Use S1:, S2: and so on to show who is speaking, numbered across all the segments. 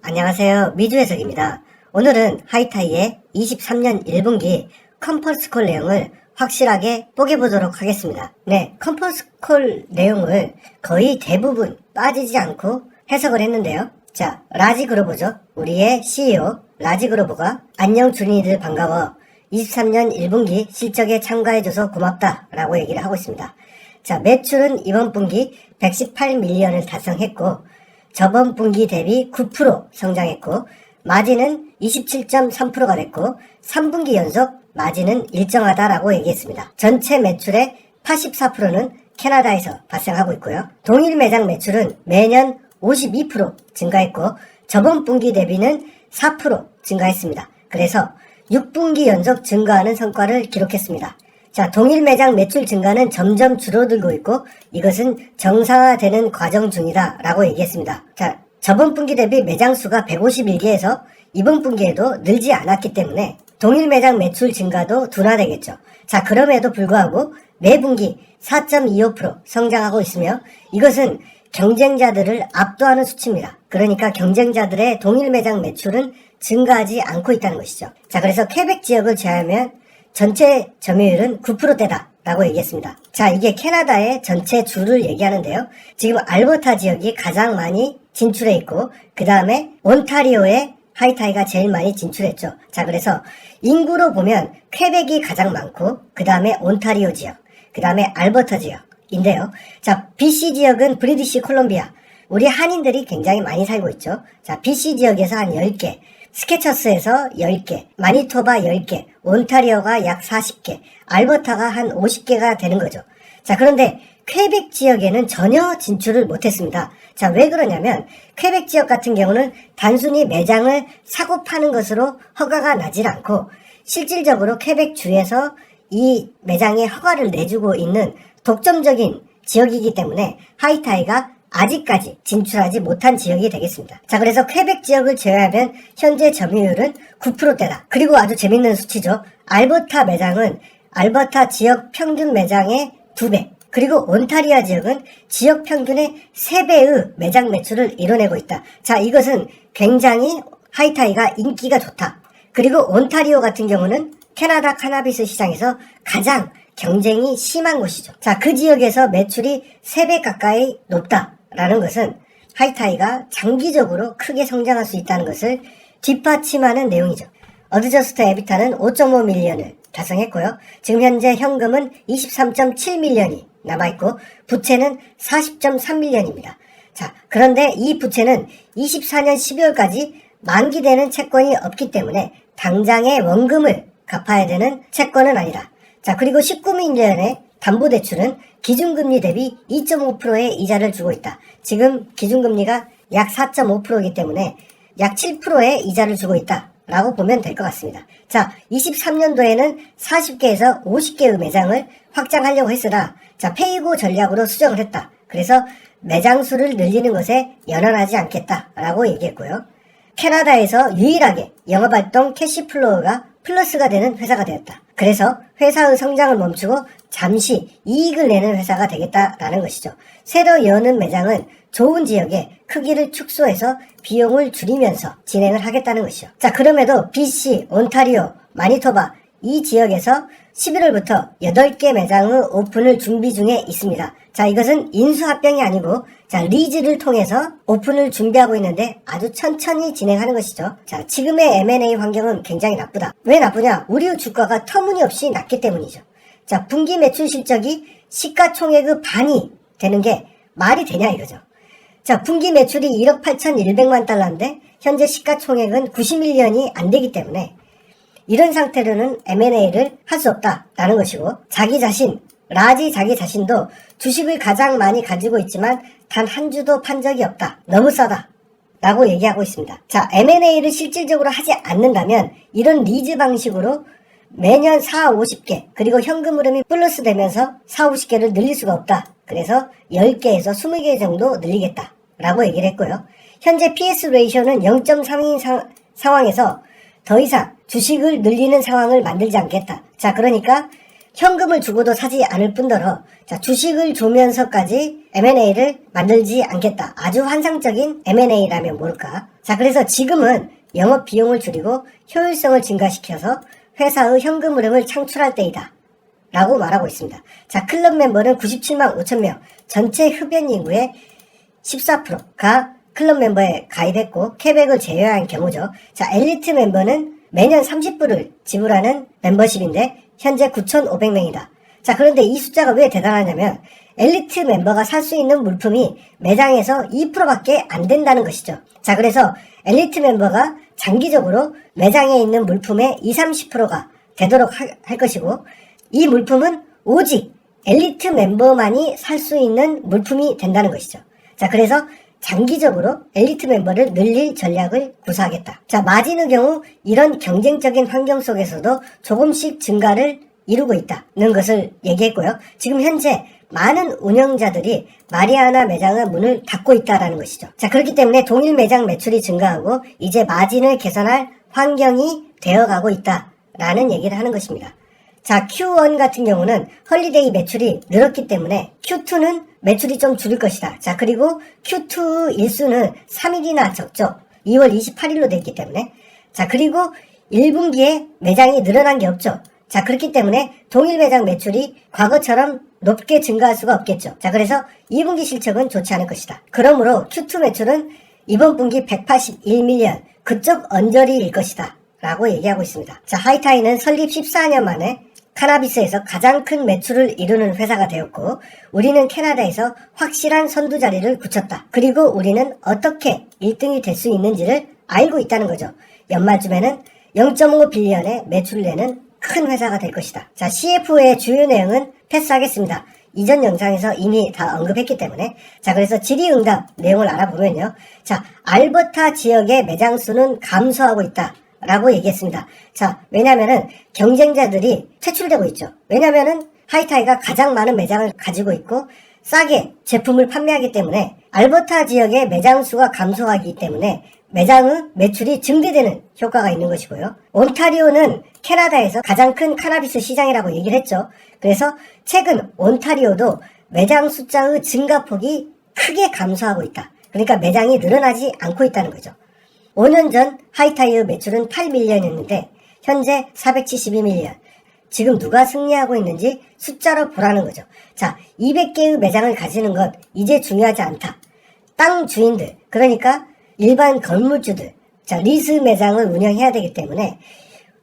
S1: 안녕하세요. 미주해석입니다. 오늘은 하이타이의 23년 1분기 컨퍼런스콜 내용을 확실하게 뽀개보도록 하겠습니다. 네, 컨퍼런스콜 내용을 거의 대부분 빠지지 않고 해석을 했는데요. 자, 라지그로버죠. 우리의 CEO 라지그로버가 안녕 준이들 반가워. 23년 1분기 실적에 참가해줘서 고맙다 라고 얘기를 하고 있습니다. 자, 매출은 이번 분기 118밀리언을 달성했고 저번 분기 대비 9% 성장했고 마진은 27.3%가 됐고 3분기 연속 마진은 일정하다라고 얘기했습니다. 전체 매출의 84%는 캐나다에서 발생하고 있고요. 동일 매장 매출은 매년 52% 증가했고 저번 분기 대비는 4% 증가했습니다. 그래서 6분기 연속 증가하는 성과를 기록했습니다. 자, 동일 매장 매출 증가는 점점 줄어들고 있고 이것은 정상화되는 과정 중이다 라고 얘기했습니다. 자, 저번 분기 대비 매장 수가 151개에서 이번 분기에도 늘지 않았기 때문에 동일 매장 매출 증가도 둔화되겠죠. 자, 그럼에도 불구하고 매 분기 4.25% 성장하고 있으며 이것은 경쟁자들을 압도하는 수치입니다. 그러니까 경쟁자들의 동일 매장 매출은 증가하지 않고 있다는 것이죠. 자, 그래서 퀘벡 지역을 제외하면 전체 점유율은 9%대다 라고 얘기했습니다. 자, 이게 캐나다의 전체 주를 얘기하는데요. 지금 알버타 지역이 가장 많이 진출해 있고 그 다음에 온타리오에 하이타이가 제일 많이 진출했죠. 자, 그래서 인구로 보면 퀘벡이 가장 많고 그 다음에 온타리오 지역, 그 다음에 알버타 지역인데요. 자, BC 지역은 브리티시 콜롬비아, 우리 한인들이 굉장히 많이 살고 있죠. 자, BC 지역에서 한 10개, 스케처스에서 10개, 마니토바 10개, 온타리오가 약 40개, 알버타가 한 50개가 되는 거죠. 자, 그런데 퀘벡 지역에는 전혀 진출을 못했습니다. 자, 왜 그러냐면 퀘벡 지역 같은 경우는 단순히 매장을 사고 파는 것으로 허가가 나질 않고 실질적으로 퀘벡 주에서 이 매장에 허가를 내주고 있는 독점적인 지역이기 때문에 하이타이가 아직까지 진출하지 못한 지역이 되겠습니다. 자, 그래서 퀘벡 지역을 제외하면 현재 점유율은 9%대다. 그리고 아주 재밌는 수치죠. 알버타 매장은 알버타 지역 평균 매장의 2배. 그리고 온타리오 지역은 지역 평균의 3배의 매장 매출을 이뤄내고 있다. 자, 이것은 굉장히 하이타이가 인기가 좋다. 그리고 온타리오 같은 경우는 캐나다 카나비스 시장에서 가장 경쟁이 심한 곳이죠. 자, 그 지역에서 매출이 3배 가까이 높다라는 것은 하이타이가 장기적으로 크게 성장할 수 있다는 것을 뒷받침하는 내용이죠. 어드저스트 에비타는 5.5밀리언을 달성했고요. 지금 현재 현금은 23.7밀리언이 남아있고 부채는 40.3밀리언입니다. 자, 그런데 이 부채는 24년 12월까지 만기되는 채권이 없기 때문에 당장의 원금을 갚아야 되는 채권은 아니다. 자, 그리고 19밀리언의 담보대출은 기준금리 대비 2.5%의 이자를 주고 있다. 지금 기준금리가 약 4.5%이기 때문에 약 7%의 이자를 주고 있다 라고 보면 될 것 같습니다. 자, 23년도에는 40개에서 50개의 매장을 확장하려고 했으나 자, 페이고 전략으로 수정을 했다. 그래서 매장 수를 늘리는 것에 연연하지 않겠다 라고 얘기했고요. 캐나다에서 유일하게 영업활동 캐시플로우가 플러스가 되는 회사가 되었다. 그래서 회사의 성장을 멈추고 잠시 이익을 내는 회사가 되겠다라는 것이죠. 새로 여는 매장은 좋은 지역에 크기를 축소해서 비용을 줄이면서 진행을 하겠다는 것이죠. 자, 그럼에도 BC, 온타리오, 마니토바 이 지역에서 11월부터 8개 매장의 오픈을 준비 중에 있습니다. 자, 이것은 인수합병이 아니고 자, 리즈를 통해서 오픈을 준비하고 있는데 아주 천천히 진행하는 것이죠. 자, 지금의 M&A 환경은 굉장히 나쁘다. 왜 나쁘냐? 우리 주가가 터무니없이 낮기 때문이죠. 자, 분기 매출 실적이 시가총액의 반이 되는 게 말이 되냐 이거죠. 자, 분기 매출이 1억 8,100만 달러인데 현재 시가총액은 90밀리언이 안 되기 때문에 이런 상태로는 M&A를 할 수 없다라는 것이고 자기 자신도 주식을 가장 많이 가지고 있지만 단 한 주도 판 적이 없다. 너무 싸다. 라고 얘기하고 있습니다. 자, M&A를 실질적으로 하지 않는다면 이런 리즈 방식으로 매년 4, 50개 그리고 현금 흐름이 플러스 되면서 4, 50개를 늘릴 수가 없다. 그래서 10개에서 20개 정도 늘리겠다. 라고 얘기를 했고요. 현재 PS 레이쇼는 0.3인 상황에서 더 이상 주식을 늘리는 상황을 만들지 않겠다. 자, 그러니까 현금을 주고도 사지 않을 뿐더러 자, 주식을 주면서까지 M&A를 만들지 않겠다. 아주 환상적인 M&A라면 모를까. 자, 그래서 지금은 영업 비용을 줄이고 효율성을 증가시켜서 회사의 현금 흐름을 창출할 때이다 라고 말하고 있습니다. 자, 클럽 멤버는 97만 5천 명, 전체 흡연 인구의 14%가 클럽 멤버에 가입했고 퀘벡을 제외한 경우죠. 자, 엘리트 멤버는 매년 30불을 지불하는 멤버십인데 현재 9,500명이다. 자, 그런데 이 숫자가 왜 대단하냐면 엘리트 멤버가 살 수 있는 물품이 매장에서 2%밖에 안 된다는 것이죠. 자, 그래서 엘리트 멤버가 장기적으로 매장에 있는 물품의 20, 30%가 되도록 할 것이고 이 물품은 오직 엘리트 멤버만이 살 수 있는 물품이 된다는 것이죠. 자, 그래서 장기적으로 엘리트 멤버를 늘릴 전략을 구사하겠다. 자, 마진의 경우 이런 경쟁적인 환경 속에서도 조금씩 증가를 이루고 있다는 것을 얘기했고요. 지금 현재 많은 운영자들이 마리아나 매장의 문을 닫고 있다는 것이죠. 자, 그렇기 때문에 동일 매장 매출이 증가하고 이제 마진을 개선할 환경이 되어가고 있다라는 얘기를 하는 것입니다. 자, Q1 같은 경우는 헐리데이 매출이 늘었기 때문에 Q2는 매출이 좀 줄일 것이다. 자, 그리고 Q2 일수는 3일이나 적죠. 2월 28일로 됐기 때문에. 자, 그리고 1분기에 매장이 늘어난 게 없죠. 자, 그렇기 때문에 동일 매장 매출이 과거처럼 높게 증가할 수가 없겠죠. 자, 그래서 2분기 실적은 좋지 않을 것이다. 그러므로 Q2 매출은 이번 분기 181밀리언, 그쪽 언저리일 것이다 라고 얘기하고 있습니다. 자, 하이타이는 설립 14년 만에 카나비스에서 가장 큰 매출을 이루는 회사가 되었고 우리는 캐나다에서 확실한 선두 자리를 굳혔다. 그리고 우리는 어떻게 1등이 될 수 있는지를 알고 있다는 거죠. 연말쯤에는 0.5 빌리언의 매출을 내는 큰 회사가 될 것이다. 자, CFO의 주요 내용은 패스하겠습니다. 이전 영상에서 이미 다 언급했기 때문에. 자, 그래서 질의응답 내용을 알아보면요. 자, 알버타 지역의 매장 수는 감소하고 있다 라고 얘기했습니다. 자, 왜냐면은 경쟁자들이 퇴출되고 있죠. 왜냐면은 하이타이가 가장 많은 매장을 가지고 있고 싸게 제품을 판매하기 때문에 알버타 지역의 매장 수가 감소하기 때문에 매장의 매출이 증대되는 효과가 있는 것이고요. 온타리오는 캐나다에서 가장 큰 카나비스 시장이라고 얘기를 했죠. 그래서 최근 온타리오도 매장 숫자의 증가폭이 크게 감소하고 있다. 그러니까 매장이 늘어나지 않고 있다는 거죠. 5년 전 하이타이의 매출은 8밀리언이었는데 현재 472밀리언. 지금 누가 승리하고 있는지 숫자로 보라는 거죠. 자, 200개의 매장을 가지는 것 이제 중요하지 않다. 땅 주인들, 그러니까 일반 건물주들, 자, 리스 매장을 운영해야 되기 때문에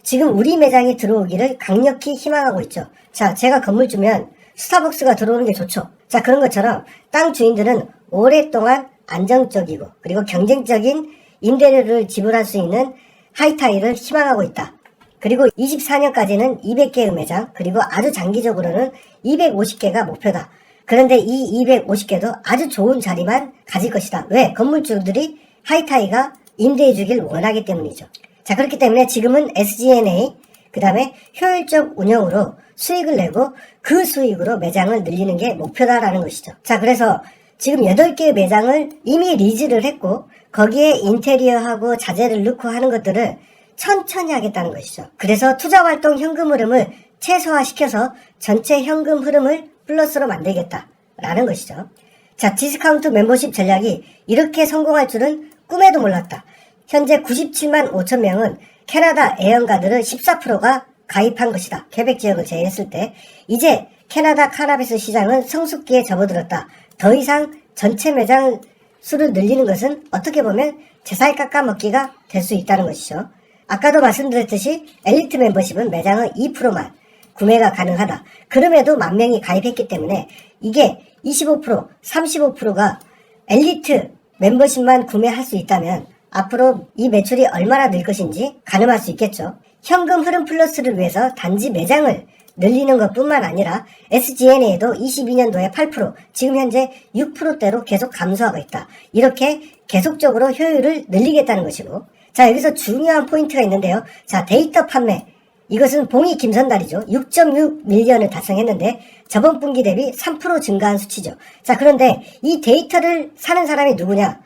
S1: 지금 우리 매장이 들어오기를 강력히 희망하고 있죠. 자, 제가 건물주면 스타벅스가 들어오는 게 좋죠. 자, 그런 것처럼 땅 주인들은 오랫동안 안정적이고 그리고 경쟁적인 임대료를 지불할 수 있는 하이타이를 희망하고 있다. 그리고 24년까지는 200개의 매장, 그리고 아주 장기적으로는 250개가 목표다. 그런데 이 250개도 아주 좋은 자리만 가질 것이다. 왜? 건물주들이 하이타이가 임대해 주길 원하기 때문이죠. 자, 그렇기 때문에 지금은 SG&A, 그 다음에 효율적 운영으로 수익을 내고 그 수익으로 매장을 늘리는 게 목표다라는 것이죠. 자, 그래서 지금 8개의 매장을 이미 리즈를 했고 거기에 인테리어하고 자재를 넣고 하는 것들을 천천히 하겠다는 것이죠. 그래서 투자활동 현금 흐름을 최소화시켜서 전체 현금 흐름을 플러스로 만들겠다라는 것이죠. 자, 디스카운트 멤버십 전략이 이렇게 성공할 줄은 꿈에도 몰랐다. 현재 97만 5천 명은 캐나다 애연가들의 14%가 가입한 것이다. 퀘벡 지역을 제외했을 때. 이제 캐나다 카나비스 시장은 성숙기에 접어들었다. 더 이상 전체 매장 수를 늘리는 것은 어떻게 보면 제살 깎아먹기가 될 수 있다는 것이죠. 아까도 말씀드렸듯이 엘리트 멤버십은 매장의 2%만 구매가 가능하다. 그럼에도 10,000명이 가입했기 때문에 이게 25%, 35%가 엘리트 멤버십만 구매할 수 있다면 앞으로 이 매출이 얼마나 늘 것인지 가늠할 수 있겠죠. 현금 흐름 플러스를 위해서 단지 매장을 늘리는 것뿐만 아니라 SG&A도 22년도에 8%, 지금 현재 6%대로 계속 감소하고 있다. 이렇게 계속적으로 효율을 늘리겠다는 것이고, 자, 여기서 중요한 포인트가 있는데요. 자, 데이터 판매. 이것은 봉이 김선달이죠. 6.6 밀리언을 달성했는데 저번 분기 대비 3% 증가한 수치죠. 자, 그런데 이 데이터를 사는 사람이 누구냐?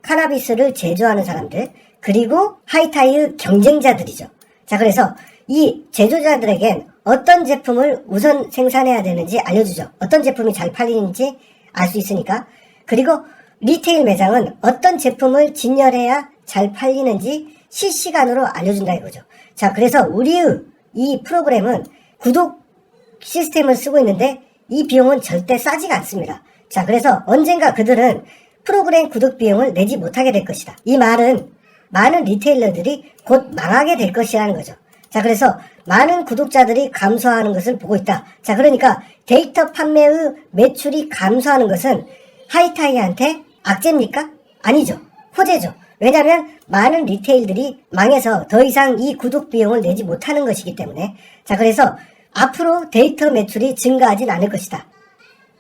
S1: 카나비스를 제조하는 사람들, 그리고 하이타이의 경쟁자들이죠. 자, 그래서 이 제조자들에겐 어떤 제품을 우선 생산해야 되는지 알려주죠. 어떤 제품이 잘 팔리는지 알 수 있으니까. 그리고 리테일 매장은 어떤 제품을 진열해야 잘 팔리는지 실시간으로 알려준다 이거죠. 자, 그래서 우리의 이 프로그램은 구독 시스템을 쓰고 있는데 이 비용은 절대 싸지가 않습니다. 자, 그래서 언젠가 그들은 프로그램 구독 비용을 내지 못하게 될 것이다. 이 말은 많은 리테일러들이 곧 망하게 될 것이라는 거죠. 자, 그래서 많은 구독자들이 감소하는 것을 보고 있다. 자, 그러니까 데이터 판매의 매출이 감소하는 것은 하이타이한테 악재입니까? 아니죠. 호재죠. 왜냐하면 많은 리테일들이 망해서 더 이상 이 구독 비용을 내지 못하는 것이기 때문에. 자, 그래서 앞으로 데이터 매출이 증가하진 않을 것이다.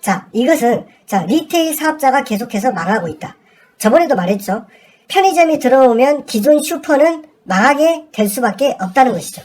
S1: 자, 이것은 리테일 사업자가 계속해서 망하고 있다. 저번에도 말했죠. 편의점이 들어오면 기존 슈퍼는 망하게 될 수밖에 없다는 것이죠.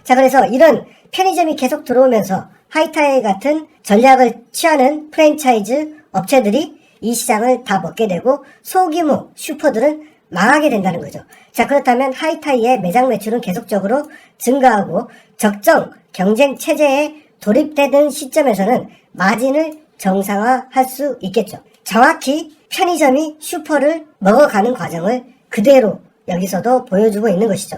S1: 자, 그래서 이런 편의점이 계속 들어오면서 하이타이 같은 전략을 취하는 프랜차이즈 업체들이 이 시장을 다 먹게 되고 소규모 슈퍼들은 망하게 된다는 거죠. 자, 그렇다면 하이타이의 매장 매출은 계속적으로 증가하고 적정 경쟁 체제에 돌입되는 시점에서는 마진을 정상화할 수 있겠죠. 정확히 편의점이 슈퍼를 먹어가는 과정을 그대로 여기서도 보여주고 있는 것이죠.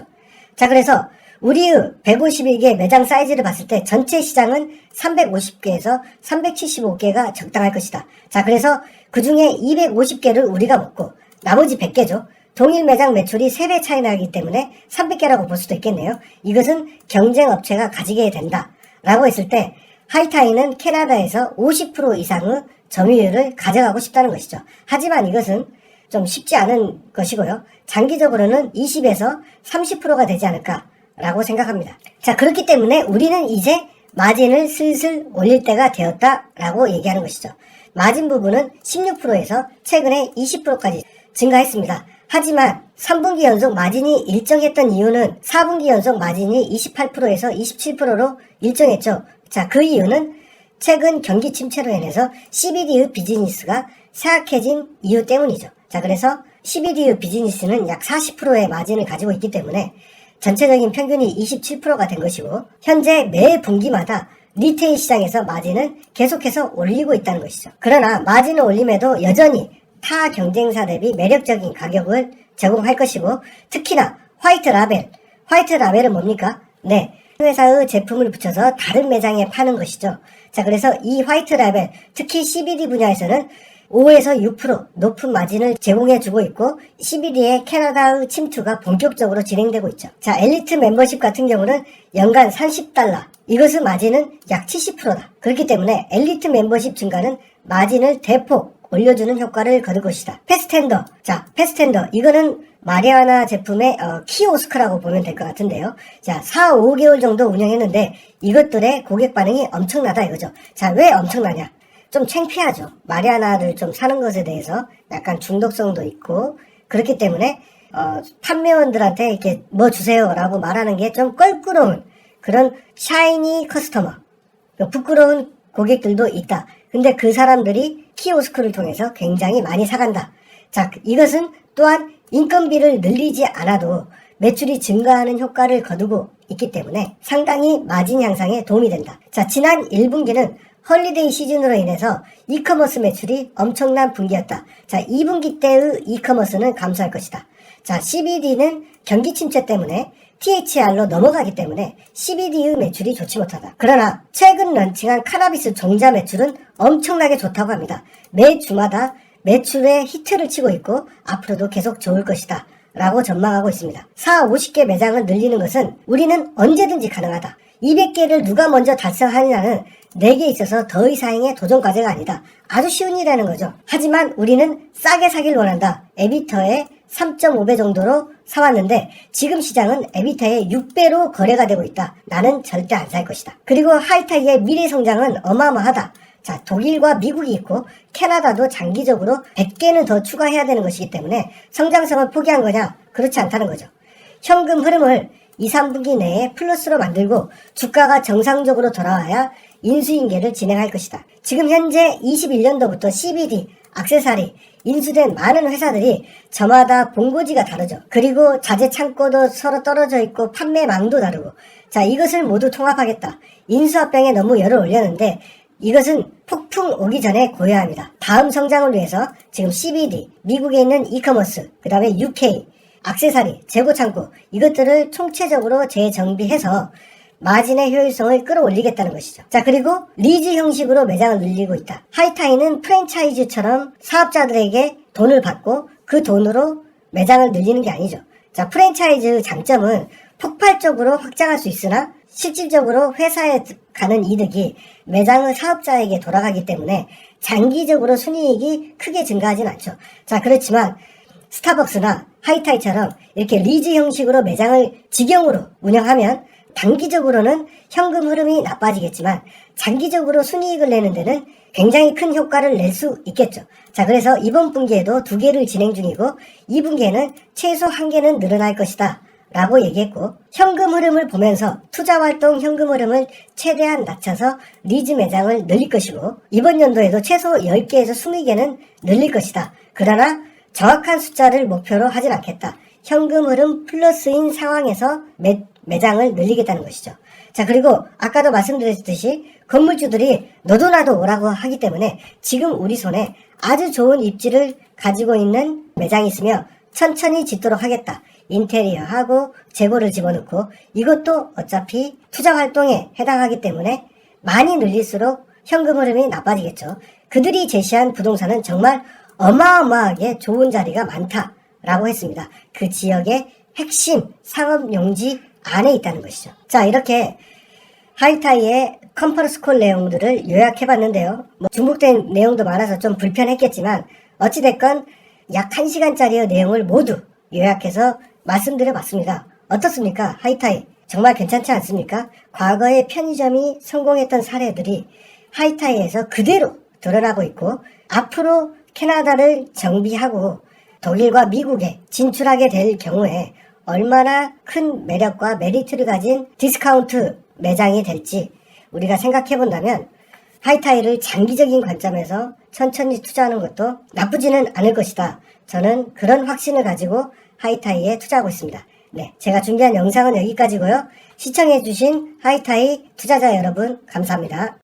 S1: 자, 그래서 우리의 151개 매장 사이즈를 봤을 때 전체 시장은 350개에서 375개가 적당할 것이다. 자, 그래서 그 중에 250개를 우리가 먹고 나머지 100개죠. 동일 매장 매출이 3배 차이 나기 때문에 300개라고 볼 수도 있겠네요. 이것은 경쟁 업체가 가지게 된다 라고 했을 때 하이타이는 캐나다에서 50% 이상의 점유율을 가져가고 싶다는 것이죠. 하지만 이것은 좀 쉽지 않은 것이고요. 장기적으로는 20에서 30%가 되지 않을까라고 생각합니다. 자, 그렇기 때문에 우리는 이제 마진을 슬슬 올릴 때가 되었다라고 얘기하는 것이죠. 마진 부분은 16%에서 최근에 20%까지 증가했습니다. 하지만 3분기 연속 마진이 일정했던 이유는 4분기 연속 마진이 28%에서 27%로 일정했죠. 자, 그 이유는 최근 경기 침체로 인해서 CBD의 비즈니스가 쇠약해진 이유 때문이죠. 자, 그래서 CBD의 비즈니스는 약 40%의 마진을 가지고 있기 때문에 전체적인 평균이 27%가 된 것이고 현재 매 분기마다 리테일 시장에서 마진은 계속해서 올리고 있다는 것이죠. 그러나 마진을 올림에도 여전히 타 경쟁사 대비 매력적인 가격을 제공할 것이고 특히나 화이트 라벨은 뭡니까? 네, 회사의 제품을 붙여서 다른 매장에 파는 것이죠. 자, 그래서 이 화이트 라벨, 특히 CBD 분야에서는 5에서 6% 높은 마진을 제공해주고 있고 CBD의 캐나다의 침투가 본격적으로 진행되고 있죠. 자, 엘리트 멤버십 같은 경우는 연간 $30, 이것의 마진은 약 70%다. 그렇기 때문에 엘리트 멤버십 증가는 마진을 대폭 올려주는 효과를 거둘 것이다. 패스텐더. 자, 패스텐더. 이거는 마리아나 제품의 키오스크라고 보면 될 것 같은데요. 자, 4, 5개월 정도 운영했는데 이것들의 고객 반응이 엄청나다 이거죠. 자, 왜 엄청나냐? 좀 창피하죠. 마리아나를 좀 사는 것에 대해서 약간 중독성도 있고 그렇기 때문에 판매원들한테 이렇게 뭐 주세요 라고 말하는 게 좀 껄끄러운 그런 샤이니 커스터머, 부끄러운 고객들도 있다. 근데 그 사람들이 키오스크를 통해서 굉장히 많이 사간다. 자, 이것은 또한 인건비를 늘리지 않아도 매출이 증가하는 효과를 거두고 있기 때문에 상당히 마진 향상에 도움이 된다. 자, 지난 1분기는 헐리데이 시즌으로 인해서 이커머스 매출이 엄청난 분기였다. 자, 2분기 때의 이커머스는 감소할 것이다. 자, CBD는 경기 침체 때문에 THR로 넘어가기 때문에 CBD의 매출이 좋지 못하다. 그러나 최근 런칭한 카나비스 종자 매출은 엄청나게 좋다고 합니다. 매 주마다 매출에 히트를 치고 있고 앞으로도 계속 좋을 것이다 라고 전망하고 있습니다. 4, 50개 매장을 늘리는 것은 우리는 언제든지 가능하다. 200개를 누가 먼저 달성하느냐는 내게 있어서 더 이상의 도전 과제가 아니다. 아주 쉬운 일이라는 거죠. 하지만 우리는 싸게 사길 원한다. 에비터의 3.5배 정도로 사왔는데 지금 시장은 에비터의 6배로 거래가 되고 있다. 나는 절대 안 살 것이다. 그리고 하이타이의 미래 성장은 어마어마하다. 자, 독일과 미국이 있고 캐나다도 장기적으로 100개는 더 추가해야 되는 것이기 때문에 성장성을 포기한 거냐? 그렇지 않다는 거죠. 현금 흐름을 2, 3분기 내에 플러스로 만들고 주가가 정상적으로 돌아와야 인수인계를 진행할 것이다. 지금 현재 21년도부터 CBD, 액세서리, 인수된 많은 회사들이 저마다 본고지가 다르죠. 그리고 자재 창고도 서로 떨어져 있고 판매망도 다르고 자, 이것을 모두 통합하겠다. 인수합병에 너무 열을 올렸는데 이것은 폭풍 오기 전에 고여야 합니다. 다음 성장을 위해서 지금 CBD, 미국에 있는 이커머스, 그 다음에 UK, 액세서리, 재고 창고 이것들을 총체적으로 재정비해서 마진의 효율성을 끌어올리겠다는 것이죠. 자, 그리고 리즈 형식으로 매장을 늘리고 있다. 하이타이는 프랜차이즈처럼 사업자들에게 돈을 받고 그 돈으로 매장을 늘리는 게 아니죠. 자, 프랜차이즈 장점은 폭발적으로 확장할 수 있으나 실질적으로 회사에 가는 이득이 매장의 사업자에게 돌아가기 때문에 장기적으로 순이익이 크게 증가하진 않죠. 자, 그렇지만 스타벅스나 하이타이처럼 이렇게 리즈 형식으로 매장을 직영으로 운영하면 단기적으로는 현금 흐름이 나빠지겠지만 장기적으로 순이익을 내는 데는 굉장히 큰 효과를 낼 수 있겠죠. 자, 그래서 이번 분기에도 2개를 진행 중이고 2분기에는 최소 1개는 늘어날 것이다 라고 얘기했고, 현금 흐름을 보면서 투자활동 현금 흐름을 최대한 낮춰서 리즈 매장을 늘릴 것이고, 이번 연도에도 최소 10개에서 20개는 늘릴 것이다. 그러나 정확한 숫자를 목표로 하진 않겠다. 현금 흐름 플러스인 상황에서 매장을 늘리겠다는 것이죠. 자, 그리고 아까도 말씀드렸듯이 건물주들이 너도 나도 오라고 하기 때문에 지금 우리 손에 아주 좋은 입지를 가지고 있는 매장이 있으며 천천히 짓도록 하겠다. 인테리어하고 재고를 집어넣고, 이것도 어차피 투자 활동에 해당하기 때문에 많이 늘릴수록 현금 흐름이 나빠지겠죠. 그들이 제시한 부동산은 정말 어마어마하게 좋은 자리가 많다라고 했습니다. 그 지역의 핵심 상업용지 안에 있다는 것이죠. 자, 이렇게 하이타이의 컨퍼런스콜 내용들을 요약해봤는데요. 중복된 내용도 많아서 좀 불편했겠지만 어찌됐건 약 1시간짜리의 내용을 모두 요약해서 말씀드려봤습니다. 어떻습니까? 하이타이 정말 괜찮지 않습니까? 과거에 편의점이 성공했던 사례들이 하이타이에서 그대로 드러나고 있고, 앞으로 캐나다를 정비하고 독일과 미국에 진출하게 될 경우에 얼마나 큰 매력과 메리트를 가진 디스카운트 매장이 될지 우리가 생각해 본다면 하이타이를 장기적인 관점에서 천천히 투자하는 것도 나쁘지는 않을 것이다. 저는 그런 확신을 가지고 하이타이에 투자하고 있습니다. 네, 제가 준비한 영상은 여기까지고요. 시청해주신 하이타이 투자자 여러분 감사합니다.